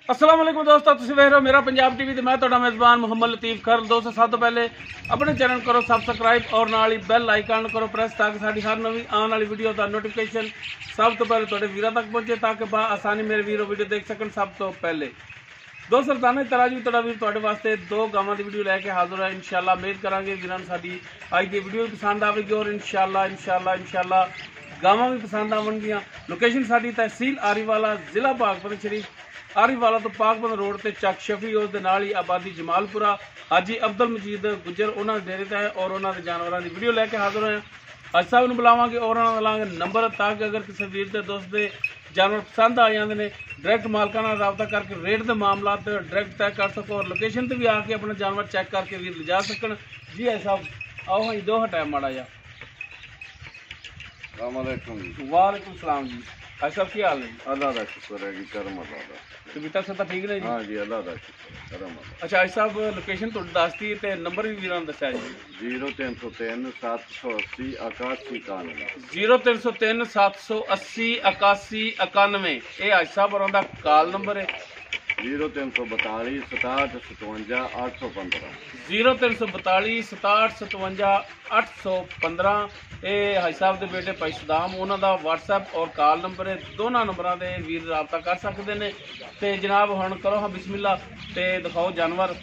अस्सलाम वालेकुम दोस्तों, तुसीं वेख रहे हो मेरा पंजाब टीवी। मैं तुहाडा मेज़बान मुहम्मद लतीफ़ खर। दोस्तों, सब तो पहले अपने चैनल करो सबसक्राइब और नाल ही बैल आइकन करो प्रेस, ताकि साडी हर नवी आने वाली वीडियो का नोटिफिकेशन सब तो पहले तुहाडे वीरां तक पहुंचे, ताकि बा आसानी मेरे वीरों वीडियो देख सकन सब तो पहले। दोस्तों, सरदाना तराजू तुहाडा वीर तुहाडे वास्ते दो गावां दी वीडियो लैके हाज़र है। इंशाअल्लाह उम्मीद करांगे वीरां नूं साडी अज दी वीडियो पसंद आवेगी और इंशाअल्लाह गावां भी पसंद आवणगियां। लोकेशन साडी तहसील आरीवाला, जिला पाकपत शरीफ। आरीवाला तो पाकपत रोड ते चक शफी, उस दे नाल ही आबादी जमालपुरा। हाजी अब्दुल मजीद गुजर उन्होंने डेरे ते है और उन्होंने जानवरों की वीडियो लैके हाजिर होए। अज साहब नूं बुलावांगे और उन्होंने लांगे नंबर, ताकि अगर किसी वीर के दोस्त के जानवर पसंद आ जाते हैं डायरैक्ट मालकां नाल राबता करके रेट के मामला डायरैक्ट तय कर सको और लोकेशन पर भी आके अपना जानवर चैक करके वीर ले जा सकन। जी है साहब, आओ हाँ दो हटाए माड़ा जा। वालेकुम सलाम जी। अच्छा साहब, क्या हाल है? अल्लाह का शुक्र है कि करम अल्लाह का। तबीयत सता ठीक ने जी? हाँ जी, अल्लाह का शुक्र, करम अल्लाह। अच्छा आज साहब, लोकेशन तो दसती है, नंबर भी वीरां दस्या जी। 0303 780 81 91। 0303 780 81 91 ये आज साहब और कॉल नंबर है। 0342 67 57 815। 0342 67 57 815 ये हाजी साहब के बेटे भाई सदाम उन्होंने व्हाट्सएप और कॉल नंबर है। दोनों नंबरों से वीर राबता कर सकते हैं। तो जनाब हुण करो हाँ बिस्मिल्ला ते दिखाओ जानवर।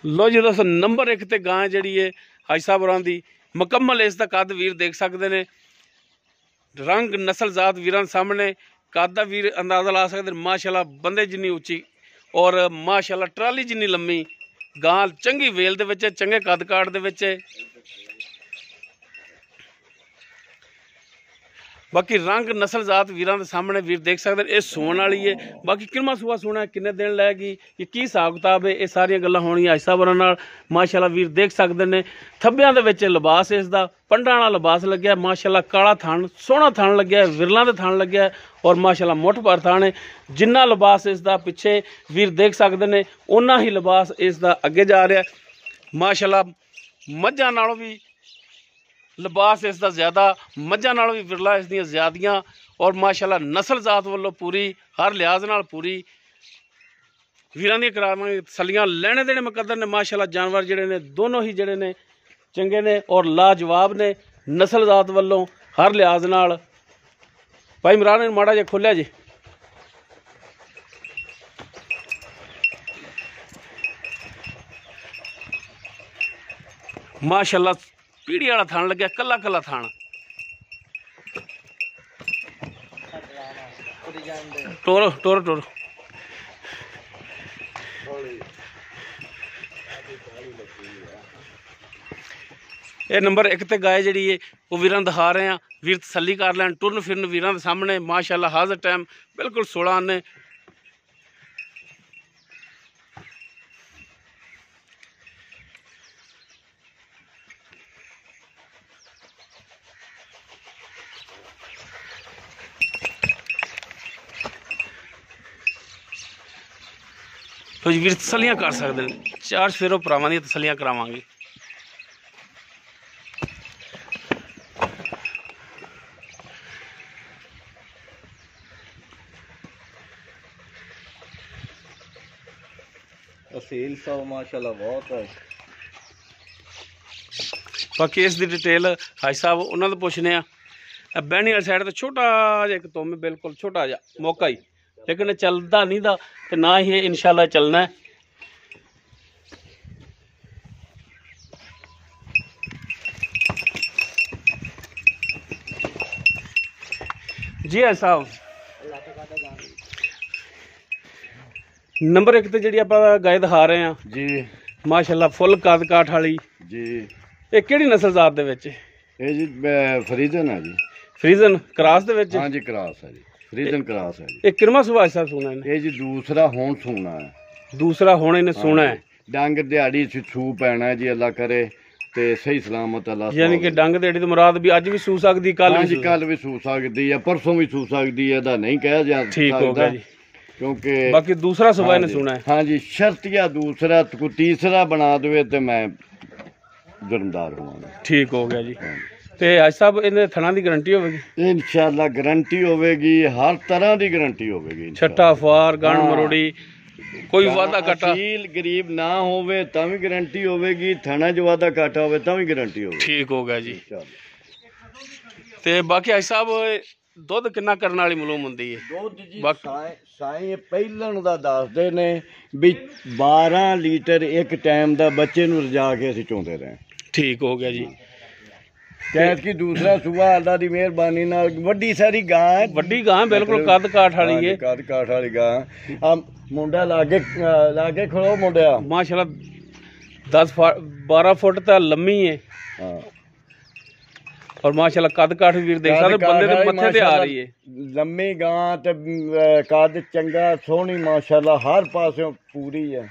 लो जी दोस्तों, नंबर 1 ते गां जी है हाजी साहब होरां दी मुकम्मल। इसका कद वीर देख सकते हैं, रंग नस्ल जात वीरां सामने कद का वीर अंदाजा ला सकते। माशाल्लाह बंदे जिन्नी उच्ची और माशाल्लाह ट्राली जिन्नी लम्मी गां, चंगी वेल दे विच, चंगे कद काट दे विच। बाकी रंग नस्ल जात वीरां दे सामने वीर देख सकते हैं। ये सूण वाली है। बाकी किनवा सूआ सूना किन्ने दिन लैगी, ये की हिसाब किताब है, ये सारियां गल्लां होणियां हाजी साहब होरां नाल। माशाल्लाह वीर देख सकते हैं थब्बियां दे विच लिबास इसदा पंडा वाला लिबास लग्या। माशाल्लाह काला थण सोहना थण लग्या, विरलां दे थण लग्या और माशाल्लाह मुठ भर थण है। जिन्ना लिबास इसदा पिछे वीर देख सकते हैं, उन्ना ही लिबास इसदा अगे जा रहा है। माशाल्लाह मझां नालों भी लिबास इसका ज़्यादा, मझां नालों भी विरला इसदियां ज़्यादियां और माशाल्लाह नस्ल जात वालों पूरी हर लिहाज नाल पूरी वीरां दी करावांगे तसल्लियां। लैने देने मुकद्दर ने। माशाल्लाह जानवर जिहड़े ने दोनों ही जिहड़े ने चंगे ने और लाजवाब ने नस्ल जात वालों हर लिहाज नाल। भाई इमरान ने माड़ा जिहा खोलिया जी। माशाल्लाह पीढ़ी वाला थान लग्या, कला कला थान। टोरो टोरो टोरो। ये नंबर 1 ते गाय जी है वो वीरां दिखा रहे हैं। वीर तसल्ली कर लैन, टुरन फिरन वीरां दे सामने। माशाल्लाह हाज़र टाइम बिल्कुल 16 आने। तो वीर तसल्लियां कर सकते हैं। 4 फेरों भरावां दी तसल्लियां करावांगे। असील सौ माशाल्लाह बहुत है। बाकी इस दी डिटेल हाजी साहब उन्होंने पुछने आ। बैनी वाली साइड तो छोटा जिहा एक तुम बिल्कुल छोटा जिहा मौका ही, लेकिन चलता नहीं दा ते ना ही इंशाल्लाह चलना है। जी है साहब, नंबर 1 ते जिहड़ी आपां गाय दिखा रहे हैं जी, माशाल्लाह फुल कद काठ वाली जी। ये किहड़ी नस्ल जात दे विच? ये जी फ्रीजन है जी। फ्रीजन क्रॉस दे विच? हाँ जी, क्रॉस है जी, फ्रीजन क्रॉस है जी। ये किनवा सुभा साहब सुना है? ये जी दूसरा होण सुना है। दूसरा होने इन्हें सुना है। डंग दिहाड़ी छू पैना है जी, अल्लाह करे ते सही सलामत अल्लाह। यानी कि डंग दिहाड़ी तो मुराद भी अज भी सू सकदी, कल हाँ जी, कल भी सू सकदी है, परसों भी सू सकदी है, दा नहीं कहा जा। ठीक हो गया जी। क्योंकि बाकी दूसरा सुबह ने सुना है। हाँ जी, शर्तिया दूसरा कोई तीसरा बना दे तो मैं जुर्मदार हुआ। ठीक हो गया जी। ਤੇ ਹਾਜੀ ਸਾਹਿਬ ਇਹਦੇ ਥਣਾ ਦੀ ਗਾਰੰਟੀ ਹੋਵੇਗੀ? ਇਨਸ਼ਾਅੱਲਾ ਗਾਰੰਟੀ ਹੋਵੇਗੀ, ਹਰ ਤਰ੍ਹਾਂ ਦੀ ਗਾਰੰਟੀ ਹੋਵੇਗੀ। ਛੱਟਾ ਫਾਰ ਗੰਢ ਮਰੋੜੀ ਕੋਈ ਵਾਧਾ ਘਾਟਾ ਅਸੀਲ ਗਰੀਬ ਨਾ ਹੋਵੇ ਤਾਂ ਵੀ ਗਾਰੰਟੀ ਹੋਵੇਗੀ, ਥਣਾ 'ਚ ਵਾਧਾ ਘਾਟਾ ਹੋਵੇ ਤਾਂ ਵੀ ਗਾਰੰਟੀ ਹੋਵੇਗੀ। ਠੀਕ ਹੋ ਗਿਆ ਜੀ। ਤੇ ਬਾਕੀ ਹਾਜੀ ਸਾਹਿਬ ਦੁੱਧ ਕਿੰਨਾ ਕਰਨ ਵਾਲੀ ਮਾਲੂਮ ਹੁੰਦੀ ਹੈ? ਦੁੱਧ ਜੀ ਸਾਈਂ ਪਹਿਲਣ ਦਾ ਦੱਸਦੇ ਨੇ ਵੀ 12 ਲੀਟਰ ਇੱਕ ਟਾਈਮ ਦਾ ਬੱਚੇ ਨੂੰ ਰਜਾ ਕੇ ਅਸੀਂ ਚੋਂਦੇ ਰਹੇ। ਠੀਕ ਹੋ ਗਿਆ ਜੀ। ਕੈਦ ਕੀ ਦੂਸਰਾ ਸੂਆ ਅੱਲਾ ਦੀ ਮਿਹਰਬਾਨੀ ਨਾਲ ਵੱਡੀ ਸਾਰੀ ਗਾਂ ਹੈ, ਵੱਡੀ ਗਾਂ ਬਿਲਕੁਲ ਕੱਦ ਕਾਠ ਵਾਲੀ ਹੈ, ਕੱਦ ਕਾਠ ਵਾਲੀ ਗਾਂ। ਆ ਮੁੰਡਾ ਲਾਗੇ ਖੜੋ ਮੁੰਡਿਆ, ਮਾਸ਼ਾਅੱਲਾ 12 ਫੁੱਟ ਤਾਂ ਲੰਮੀ ਹੈ। ਹਾਂ ਔਰ ਮਾਸ਼ਾਅੱਲਾ ਕੱਦ ਕਾਠ ਵੀਰ ਦੇਖ ਸਕਦੇ ਬੰਦੇ ਦੇ ਮੱਥੇ ਤੇ ਆ ਰਹੀ ਹੈ। ਲੰਮੀ ਗਾਂ ਤੇ ਕੱਦ ਚੰਗਾ ਸੋਹਣੀ ਮਾਸ਼ਾਅੱਲਾ ਹਰ ਪਾਸਿਓਂ ਪੂਰੀ ਹੈ,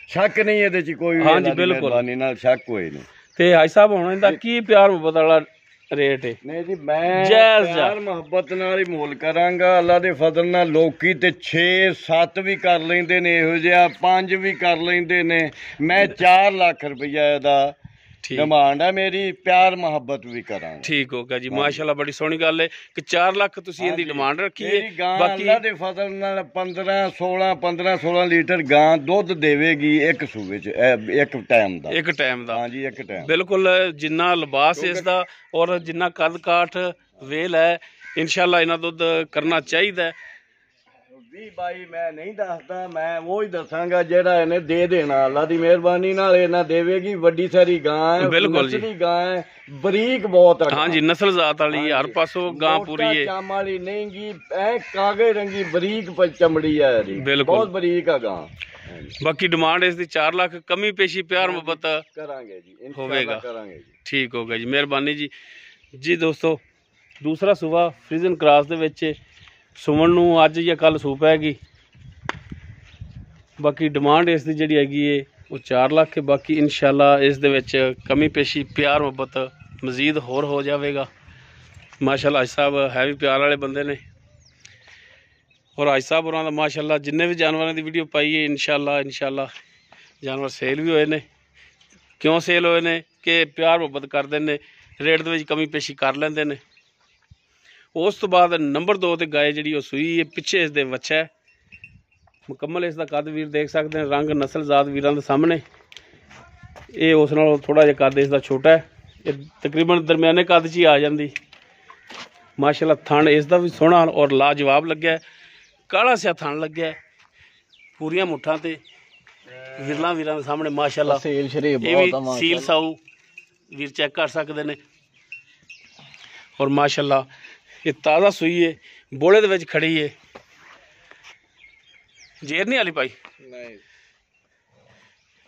ਸ਼ੱਕ ਨਹੀਂ ਇਹਦੇ 'ਚ ਕੋਈ। ਹਾਂਜੀ ਬਿਲਕੁਲ ਮਿਹਰਬਾਨੀ ਨਾਲ ਸ਼ੱਕ ਹੋਏ ਨਹੀਂ। ਤੇ ਹਾਜੀ ਸਾਹਿਬ ਹੁਣ ਇਹਦਾ ਕੀ ਪਿਆਰ ਮੁਹੱਬਤ ਵਾਲਾ ਰੇਟ ਹੈ? ਨਹੀਂ ਜੀ ਮੈਂ ਪਿਆਰ ਮੁਹੱਬਤ ਨਾਲ ਹੀ ਮੋਲ ਕਰਾਂਗਾ ਅੱਲਾ ਦੇ ਫਜ਼ਲ ਨਾਲ। ਲੋਕੀ ਤੇ 6-7 ਵੀ ਕਰ ਲੈਂਦੇ ਨੇ, ਇਹੋ ਜਿਹਾ 5 ਵੀ ਕਰ ਲੈਂਦੇ ਨੇ। ਮੈਂ 4 ਲੱਖ ਰੁਪਈਆ ਇਹਦਾ ਡਿਮਾਂਡ ਹੈ ਮੇਰੀ, ਪਿਆਰ ਮੁਹੱਬਤ ਵੀ ਕਰਾਂਗਾ। ਠੀਕ ਹੋ ਗਿਆ ਜੀ ਮਾਸ਼ਾਅੱਲਾ, ਬੜੀ ਸੋਹਣੀ ਗੱਲ ਹੈ ਕਿ 4 ਲੱਖ ਤੁਸੀਂ ਇਹਦੀ ਡਿਮਾਂਡ ਰੱਖੀ ਹੈ। ਬਾਕੀ ਅੱਲਾ ਦੇ ਫਜ਼ਲ ਨਾਲ 15-16 ਲੀਟਰ ਗਾਂ ਦੁੱਧ ਦੇਵੇਗੀ ਇੱਕ ਸੂਬੇ 'ਚ, ਇੱਕ ਟਾਈਮ ਦਾ। ਹਾਂਜੀ ਇੱਕ ਟਾਈਮ ਬਿਲਕੁਲ। ਜਿੰਨਾ ਲਿਬਾਸ ਇਸ ਦਾ ਔਰ ਜਿੰਨਾ ਕੱਦ ਕਾਠ ਵੇਲ ਹੈ, ਇਨਸ਼ਾਅੱਲਾ ਇਹਨਾਂ ਦੁੱਧ ਕਰਨਾ ਚਾਹੀਦਾ। 20-22 ਮੈਂ ਨਹੀਂ ਦੱਸਦਾ, ਮੈਂ ਉਹ ਹੀ ਦੱਸਾਂਗਾ ਜਿਹੜਾ ਇਹਨੇ ਦੇ ਦੇਣਾ। ਅੱਲਾ ਦੀ ਮਿਹਰਬਾਨੀ ਨਾਲ ਇਹਨਾਂ ਦੇਵੇਗੀ। ਵੱਡੀ ਸਾਰੀ ਗਾਂ ਹੈ, ਬਿਲਕੁਲ ਜੀ ਗਾਂ ਹੈ, ਬਰੀਕ ਬਹੁਤ ਹੈ। ਹਾਂਜੀ ਨਸਲ ਜ਼ਾਤ ਵਾਲੀ ਹਰ ਪਾਸੋਂ ਗਾਂ ਪੂਰੀ ਹੈ, ਚਾਮ ਵਾਲੀ ਨਹੀਂਗੀ, ਐ ਕਾਗੇ ਰੰਗੀ ਬਰੀਕ ਚਮੜੀ ਹੈ ਇਹਦੀ, ਬਹੁਤ ਬਰੀਕ ਆ ਗਾਂ। ਬਾਕੀ ਡਿਮਾਂਡ ਇਸ ਦੀ 4 ਲੱਖ, ਕਮੀ ਪੇਸ਼ੀ ਪਿਆਰ ਮੁਹੱਬਤ ਕਰਾਂਗੇ ਜੀ, ਹੋਵੇਗਾ। ਕਰਾਂਗੇ ਜੀ। ਠੀਕ ਹੋ ਗਿਆ ਜੀ, ਮਿਹਰਬਾਨੀ ਜੀ। ਜੀ ਦੋਸਤੋ ਦੂਸਰਾ ਸੂਬਾ ਫਰੀਜ਼ਨ ਕ੍ਰਾਸ ਦੇ ਵਿੱਚ ਸੁਮਨ ਨੂੰ ਅੱਜ ਜਾਂ ਕੱਲ ਸੂ ਪੈਗੀ। ਬਾਕੀ ਡਿਮਾਂਡ ਇਸ ਦੀ ਜਿਹੜੀ ਹੈਗੀ ਹੈ ਉਹ 4 ਲੱਖ ਹੈ। ਬਾਕੀ ਇਨਸ਼ਾਅੱਲਾ ਇਸ ਦੇ ਵਿੱਚ ਕਮੀ ਪੇਸ਼ੀ ਪਿਆਰ ਮੁਹੱਬਤ ਮਜ਼ੀਦ ਹੋਰ ਹੋ ਜਾਵੇਗਾ। ਮਾਸ਼ਾਅੱਲਾ ਹਾਜੀ ਸਾਹਿਬ ਹੈ ਵੀ ਪਿਆਰ ਵਾਲੇ ਬੰਦੇ ਨੇ। ਔਰ ਹਾਜੀ ਸਾਹਿਬ ਹੋਰਾਂ ਦਾ ਮਾਸ਼ਾਅੱਲਾ ਜਿੰਨੇ ਵੀ ਜਾਨਵਰਾਂ ਦੀ ਵੀਡੀਓ ਪਾਈ ਹੈ ਇਨਸ਼ਾਅੱਲਾ ਜਾਨਵਰ ਸੇਲ ਵੀ ਹੋਏ ਨੇ। ਕਿਉਂ ਸੇਲ ਹੋਏ ਨੇ ਕਿ ਪਿਆਰ ਮੁਹੱਬਤ ਕਰਦੇ ਨੇ, ਰੇਟ ਦੇ ਵਿੱਚ ਕਮੀ ਪੇਸ਼ੀ ਕਰ ਲੈਂਦੇ ਨੇ। ਉਸ ਤੋਂ ਬਾਅਦ ਨੰਬਰ 2 ਤੇ ਗਾਏ ਜਿਹੜੀ ਉਹ ਸੂਈ ਹੈ, ਪਿੱਛੇ ਇਸ ਦੇ ਵੱਛਾ ਹੈ ਮੁਕੰਮਲ। ਇਸ ਦਾ ਕੱਦ ਵੀਰ ਦੇਖ ਸਕਦੇ ਨੇ, ਰੰਗ ਨਸਲ ਜ਼ਾਤ ਵੀਰਾਂ ਦੇ ਸਾਹਮਣੇ। ਇਹ ਉਸ ਨਾਲੋਂ ਥੋੜਾ ਜਿਹਾ ਕੱਦ ਇਸ ਦਾ ਛੋਟਾ ਹੈ, ਇਹ ਤਕਰੀਬਨ ਦਰਮਿਆਨੇ ਕੱਦ 'ਚ ਹੀ ਆ ਜਾਂਦੀ। ਮਾਸ਼ਾਅੱਲਾ ਥਣ ਇਸ ਦਾ ਵੀ ਸੋਹਣਾ ਔਰ ਲਾਜਵਾਬ ਲੱਗਿਆ, ਕਾਲਾ ਸਿਆ ਥਣ ਲੱਗਿਆ, ਪੂਰੀਆਂ ਮੁੱਠਾਂ ਤੇ ਵਿਰਲਾ ਵੀਰਾਂ ਦੇ ਸਾਹਮਣੇ ਮਾਸ਼ਾਅੱਲਾ। ਇਹ ਵੀ ਸੀਲ ਸਾਊ ਵੀਰ ਚੈੱਕ ਕਰ ਸਕਦੇ ਨੇ। ਔਰ ਮਾਸ਼ਾਅੱਲਾ ਇਹ ਤਾਜ਼ਾ ਸੂਈ ਹੈ, ਬੋਲੇ ਦੇ ਵਿੱਚ ਖੜੀ ਹੈ, ਜੇਰ ਨਹੀਂ ਵਾਲੀ ਭਾਈ? ਨਹੀਂ,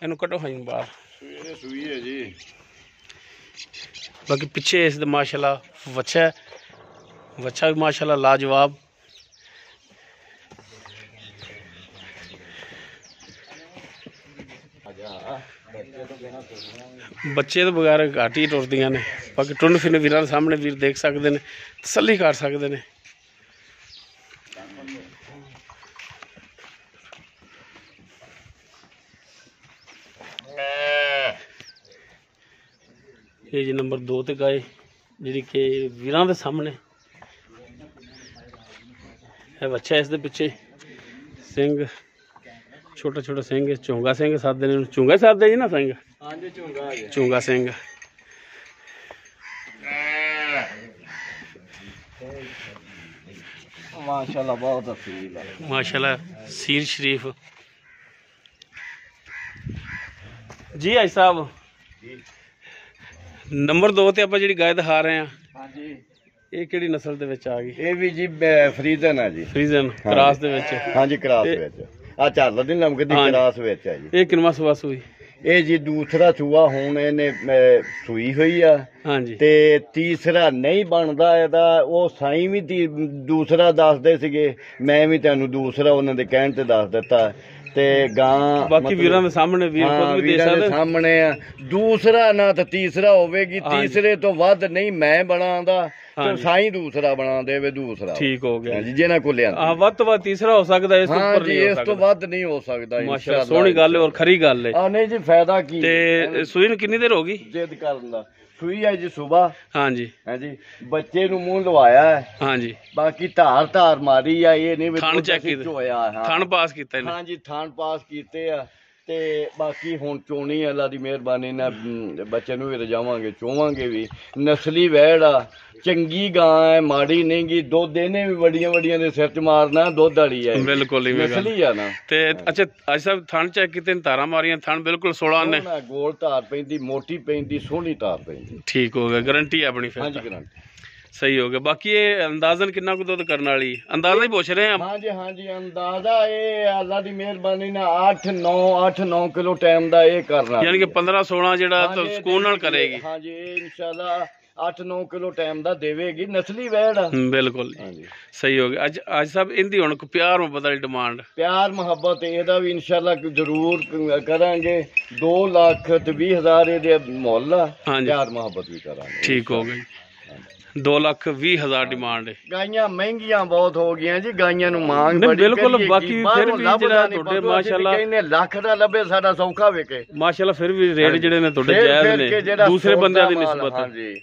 ਇਹਨੂੰ ਕੱਢੋ ਹਾਂ ਬਾਹਰ। ਸੂਈ ਹੈ ਜੀ। ਬਾਕੀ ਪਿੱਛੇ ਇਸ ਦੇ ਮਾਸ਼ਾਅੱਲਾ ਵੱਛਾ ਵੀ ਮਾਸ਼ਾਅੱਲਾ ਲਾਜਵਾਬ। ਬੱਚੇ ਤੋਂ ਬਗੈਰ ਘੱਟ ਹੀ ਟੁਰਦੀਆਂ ਨੇ। ਬਾਕੀ ਟੁੰਡ ਫਿਰਨ ਵੀਰਾਂ ਦੇ ਸਾਹਮਣੇ ਵੀਰ ਦੇਖ ਸਕਦੇ ਨੇ, ਤਸੱਲੀ ਕਰ ਸਕਦੇ ਨੇ। ਇਹ ਜੀ ਨੰਬਰ 2 ਤੇ ਗਾਏ ਜਿਹੜੀ ਕਿ ਵੀਰਾਂ ਦੇ ਸਾਹਮਣੇ ਇਹ ਬੱਚਾ। ਇਸ ਦੇ ਪਿੱਛੇ ਸਿੰਘ ਛੋਟਾ ਸਿੰਘ, ਝੋਂਗਾ ਸਿੰਘ ਸਾਦੇ ਨੇ, ਝੋਂਗਾ ਸਾਦੇ ਜੀ ਨਾ ਸਿੰਘ। ਹਾਂਜੀ ਝੋਂਗਾ ਸਿੰਘ। ਮਾਸ਼ਾਅੱਲਾ ਬਹੁਤ ਅਸੀਲ ਹੈ, ਮਾਸ਼ਾਅੱਲਾ ਸੀਰ ਸ਼ਰੀਫ ਜੀ। ਹਾਜੀ ਸਾਹਿਬ ਨੰਬਰ 2 ਤੇ ਆਪਾਂ ਜਿਹੜੀ ਗਾय ਦਿਖਾ ਰਹੇ ਹਾਂ, ਹਾਂਜੀ ਇਹ ਕਿਹੜੀ ਨਸਲ ਦੇ ਵਿੱਚ ਆ ਗਈ? ਇਹ ਵੀ ਜੀ ਫਰੀਜ਼ਨ ਹੈ ਜੀ, ਫਰੀਜ਼ਨ ਕ੍ਰਾਸ ਦੇ ਵਿੱਚ। ਹਾਂਜੀ ਕ੍ਰਾਸ ਵਿੱਚ ਆ ਚੱਲ ਦੀ ਲਮਕ ਦੀ ਕ੍ਰਾਸ ਵਿੱਚ ਹੈ ਜੀ। ਇਹ ਕਿੰਨਵਾਂ ਸੂਆ ਸੂਈ? ਇਹ ਜੀ ਦੂਸਰਾ ਸੂਆ ਹੁਣ ਇਹਨੇ ਸੂਈ ਹੋਈ ਆ। ਹਾਂਜੀ ਤੇ ਤੀਸਰਾ ਨਹੀਂ ਬਣਦਾ ਇਹਦਾ। ਉਹ ਸਾਈਂ ਵੀ ਦੂਸਰਾ ਦੱਸਦੇ ਸੀਗੇ, ਮੈਂ ਵੀ ਤੁਹਾਨੂੰ ਦੂਸਰਾ ਉਹਨਾਂ ਦੇ ਕਹਿਣ ਤੇ ਦੱਸ ਦਿੱਤਾ। ਤੇ ਗਾਂ ਬਾਕੀ ਵੀਰਾਂ ਦੇ ਸਾਹਮਣੇ ਵੀਰ ਖੁਦ ਵੀ ਦੇ ਸਕਦੇ ਸਾਹਮਣੇ ਆ। ਦੂਸਰਾ ਨਾ ਤਾਂ ਤੀਸਰਾ ਹੋਵੇਗੀ, ਤੀਸਰੇ ਤੋਂ ਵੱਧ ਨਹੀਂ ਮੈਂ ਬਣਾਉਂਦਾ, ਸਾਈਂ ਦੂਸਰਾ ਬਣਾ ਦੇਵੇ ਦੂਸਰਾ। ਠੀਕ ਹੋ ਗਿਆ ਜੀ, ਜਿਹਨਾਂ ਕੋਲ ਲਿਆਂਦਾ ਵੱਧ ਤੋਂ ਵੱਧ ਤੀਸਰਾ ਹੋ ਸਕਦਾ, ਇਸ ਤੋਂ ਉੱਪਰ ਨਹੀਂ ਹੋ ਸਕਦਾ, ਇਸ ਤੋਂ ਵੱਧ ਨਹੀਂ ਹੋ ਸਕਦਾ। ਮਾਸ਼ਾਅੱਲਾ ਸੋਹਣੀ ਗੱਲ ਹੈ ਔਰ ਖਰੀ ਗੱਲ ਹੈ। ਨਹੀਂ ਜੀ ਫਾਇਦਾ ਕੀ। ਤੇ ਸੂਈ ਨੂੰ ਕਿੰਨੀ ਦੇਰ ਹੋ ਗਈ ਜਿੱਦ ਕਰਨ ਦਾ? ਸੂਈ ਹੈ ਜੀ ਸੁਬਾ। ਹਾਂਜੀ ਹਾਂਜੀ ਬੱਚੇ ਨੂੰ ਮੂੰਹ ਲਵਾਇਆ ਹੈ। ਹਾਂਜੀ ਬਾਕੀ ਧਾਰ ਮਾਰੀ ਆ, ਇਹ ਨਹੀਂ ਵੀ ਥਣ ਚੈੱਕ ਕੀਤੇ, ਹੋਇਆ। ਹਾਂ ਥਣ ਪਾਸ ਕੀਤੇ ਨੇ। ਹਾਂਜੀ ਥਣ ਪਾਸ ਕੀਤੇ ਆ ਤੇ ਬਾਕੀ ਹੁਣ ਚੋਣੀ ਅੱਲਾ ਦੀ ਮਿਹਰਬਾਨੀ ਨਾਲ ਬੱਚੇ ਨੂੰ ਵੀ ਰਜਾਵਾਂਗੇ, ਚੋਵਾਂਗੇ ਵੀ। ਨਸਲੀ ਵੈੜ ਆ, ਚੰਗੀ ਗਾਂ ਹੈ, ਮਾੜੀ ਨਹੀਂ ਗੀ। ਦੁੱਧ ਇਹਨੇ ਵੀ ਵੱਡੀਆਂ ਦੇ ਸਿਰ ਚ ਮਾਰਨਾ, ਦੁੱਧ ਵਾਲੀ ਹੈ ਬਿਲਕੁਲ ਨਸਲੀ ਆ ਨਾ। ਤੇ ਅੱਛਾ ਅੱਜ ਸਾਹਿਬ ਥਣ ਚੈੱਕ ਕੀਤੇ, ਧਾਰਾਂ ਮਾਰੀਆਂ, ਥਣ ਬਿਲਕੁਲ 16 ਨੇ, ਗੋਲ ਧਾਰ ਪੈਂਦੀ, ਮੋਟੀ ਪੈਂਦੀ, ਸੋਹਣੀ ਧਾਰ ਪੈਂਦੀ। ਠੀਕ ਹੋ ਗਿਆ, ਗਰੰਟੀ ਆਪਣੀ ਫਿਰ? ਹਾਂਜੀ ਗਰੰਟੀ। ਸਹੀ ਹੋ ਗਿਆ। ਬਾਕੀ ਇਹ ਅੰਦਾਜ਼ਨ ਕਿੰਨਾ ਕੁ ਦੁੱਧ ਕਰਨ ਵਾਲੀ ਅੰਦਾਜ਼ਾ ਹੀ ਪੁੱਛ ਰਹੇ ਆ? ਹਾਂਜੀ ਅੰਦਾਜ਼ਾ ਇਹ ਅੱਲਾ ਦੀ ਮਿਹਰਬਾਨੀ ਨਾਲ 8-9 ਕਿਲੋ ਟਾਈਮ ਦਾ ਇਹ ਕਰਨਾ, ਯਾਨੀ ਕਿ 15-16 ਜਿਹੜਾ ਸਕੂਨ ਨਾਲ ਕਰੇਗੀ। ਹਾਂਜੀ ਇਹ ਇਨਸ਼ਾਅੱਲਾ 8-9 ਕਿਲੋ ਟਾਈਮ ਦਾ ਦੇਵੇਗੀ। ਨਸਲੀ ਵੈੜ ਆ। ਬਿਲਕੁਲ ਸਹੀ ਹੋ ਗਿਆ। ਅੱਜ ਸਾਹਿਬ ਇਹਦੀ ਹੁਣ ਪਿਆਰ ਮੁਹੱਬਤ ਵਾਲੀ ਡਿਮਾਂਡ, ਪਿਆਰ ਮੁਹੱਬਤ ਇਹਦਾ ਵੀ ਇਨਸ਼ਾਅੱਲਾ ਜ਼ਰੂਰ ਕਰਾਂਗੇ। 2,20,000 ਇਹਦੇ ਮੁੱਲ ਆ, ਪਿਆਰ ਮੁਹੱਬਤ ਵੀ ਕਰਾਂਗੇ। ਠੀਕ ਹੋ ਗਿਆ। 2,20,000 ਡਿਮਾਂਡ ਹੈ। ਗਾਈਆਂ ਮਹਿੰਗੀਆਂ ਬਹੁਤ ਹੋ ਗਈਆਂ ਜੀ, ਗਾਈਆਂ ਨੂੰ ਮੰਗ ਬੜੀ। ਬਿਲਕੁਲ ਬਾਕੀ ਫਿਰ ਵੀ ਜਿਹੜਾ ਤੁਹਾਡੇ ਮਾਸ਼ਾਅੱਲਾ ਕਹਿੰਦੇ ਲੱਖ ਦਾ ਲੱਭੇ ਸਾਡਾ ਸੌਖਾ ਵੇਖੇ। ਮਾਸ਼ਾਅੱਲਾ ਫਿਰ ਵੀ ਰੇਟ ਜਿਹੜੇ ਨੇ ਤੁਹਾਡੇ ਜਾਇਜ਼ ਨੇ ਦੂਸਰੇ ਬੰਦਿਆਂ ਦੀ ਨਿਸਬਤ। ਹਾਂਜੀ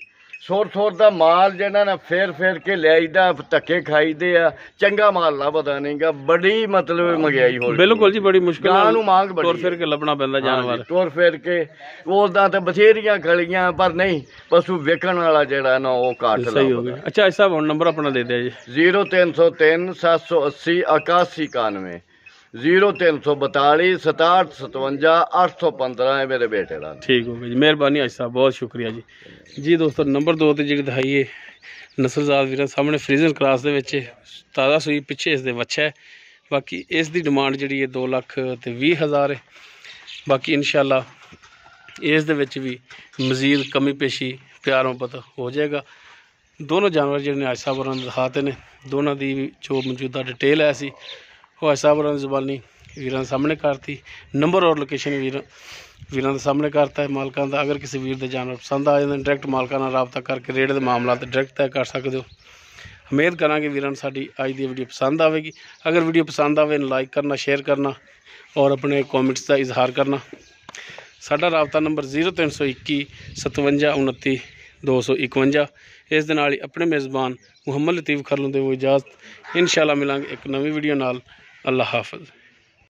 ਸੁਰ ਦਾ ਮਾਲ ਜਿਹੜਾ ਨਾ ਫੇਰ ਕੇ ਲਿਆਈਦਾ, ਧੱਕੇ ਖਾਈਦੇ ਆ। ਚੰਗਾ ਮਾਲ ਲੱਭਦਾ ਨਹੀਂਗਾ, ਬੜੀ ਮਤਲਬ ਮਹਿੰਗਾਈ ਹੋ ਰਹੀ। ਬਿਲਕੁਲ ਜੀ ਬੜੀ ਮੁਸ਼ਕਿਲ ਨਾਲ ਨੂੰ ਮੰਗ ਬੜੀ, ਤੁਰ ਫਿਰ ਕੇ ਲੱਭਣਾ ਪੈਂਦਾ ਜਾਨਵਰ। ਤੁਰ ਫਿਰ ਕੇ ਉਹਦਾ ਤਾਂ ਬਥੇਰੀਆਂ ਗਲੀਆਂ, ਪਰ ਨਹੀਂ ਪਸ਼ੂ ਵੇਚਣ ਵਾਲਾ ਜਿਹੜਾ ਨਾ ਉਹ ਘੱਟ। ਸਹੀ ਹੋ ਗਿਆ। ਅੱਛਾ ਇਸ ਸਾਹਿਬ ਹੁਣ ਨੰਬਰ ਆਪਣਾ ਦੇ ਦਿਆ ਜੀ। 0303 780 8191, 0342 67 57 815 ਹੈ ਮੇਰੇ ਬੇਟੇ ਦਾ। ਠੀਕ ਹੋ ਗਿਆ ਜੀ, ਮਿਹਰਬਾਨੀ ਅੱਜ ਸਾਹਿਬ, ਬਹੁਤ ਸ਼ੁਕਰੀਆ ਜੀ। ਜੀ ਦੋਸਤੋ ਨੰਬਰ 2 ਤੇ ਜਿਹੜੀ ਦਿਖਾਈਏ ਨਸਲਜ਼ਾਦ ਵੀਰਾਂ ਸਾਹਮਣੇ ਫਰੀਜ਼ਨ ਕ੍ਰਾਸ ਦੇ ਵਿੱਚ ਤਾਜ਼ਾ ਸੂਈ, ਪਿੱਛੇ ਇਸ ਦੇ ਵੱਛਾ ਹੈ। ਬਾਕੀ ਇਸ ਦੀ ਡਿਮਾਂਡ ਜਿਹੜੀ ਹੈ 2,20,000 ਹੈ। ਬਾਕੀ ਇਨਸ਼ਾਅੱਲਾ ਇਸ ਦੇ ਵਿੱਚ ਵੀ ਮਜ਼ੀਦ ਕਮੀ ਪੇਸ਼ੀ ਪਿਆਰ ਮੁਹੱਬਤ ਹੋ ਜਾਏਗਾ। ਦੋਨੋਂ ਜਾਨਵਰ ਜਿਹੜੇ ਨੇ ਅੱਜ ਸਾਹਿਬ ਹੋਰਾਂ ਨੇ ਦਿਖਾਤੇ ਨੇ, ਦੋਨਾਂ ਦੀ ਜੋ ਮੌਜੂਦਾ ਡਿਟੇਲ ਹੈ ਸੀ ਉਹ ਅੱਜ ਸਾਹਿਬ ਹੋਰਾਂ ਦੀ ਜ਼ੁਬਾਨੀ ਵੀਰਾਂ ਦੇ ਸਾਹਮਣੇ ਕਰਤੀ। ਨੰਬਰ ਔਰ ਲੋਕੇਸ਼ਨ ਵੀਰਾਂ ਦੇ ਸਾਹਮਣੇ ਕਰਤਾ ਹੈ ਮਾਲਕਾਂ ਦਾ। ਅਗਰ ਕਿਸੇ ਵੀਰ ਦੇ ਜਾਨਵਰ ਪਸੰਦ ਆ ਜਾਂਦੇ ਡਾਇਰੈਕਟ ਮਾਲਕਾਂ ਨਾਲ ਰਾਬਤਾ ਕਰਕੇ ਰੇਟ ਦੇ ਮਾਮਲਾ ਤੇ ਡਾਇਰੈਕਟ ਤੈਅ ਕਰ ਸਕਦੇ ਹੋ। ਉਮੀਦ ਕਰਾਂਗੇ ਵੀਰਾਂ ਨੂੰ ਸਾਡੀ ਅੱਜ ਦੀ ਵੀਡੀਓ ਪਸੰਦ ਆਵੇਗੀ। ਅਗਰ ਵੀਡੀਓ ਪਸੰਦ ਆਵੇ ਲਾਈਕ ਕਰਨਾ, ਸ਼ੇਅਰ ਕਰਨਾ ਔਰ ਆਪਣੇ ਕਮੈਂਟਸ ਦਾ ਇਜ਼ਹਾਰ ਕਰਨਾ। ਸਾਡਾ ਰਾਬਤਾ ਨੰਬਰ 0321 57 29 251। ਇਸ ਦੇ ਨਾਲ ਹੀ ਆਪਣੇ ਮੇਜ਼ਬਾਨ ਮੁਹੰਮਦ ਲਤੀਫ ਖਰਲੋਂ ਦੇ ਇਜਾਜ਼ਤ। ਇਨਸ਼ਾਅੱਲਾ ਮਿਲਾਂਗੇ ਇੱਕ ਨਵੀਂ ਵੀਡੀਓ ਨਾਲ। ਅੱਲਾ ਹਾਫਿਜ਼।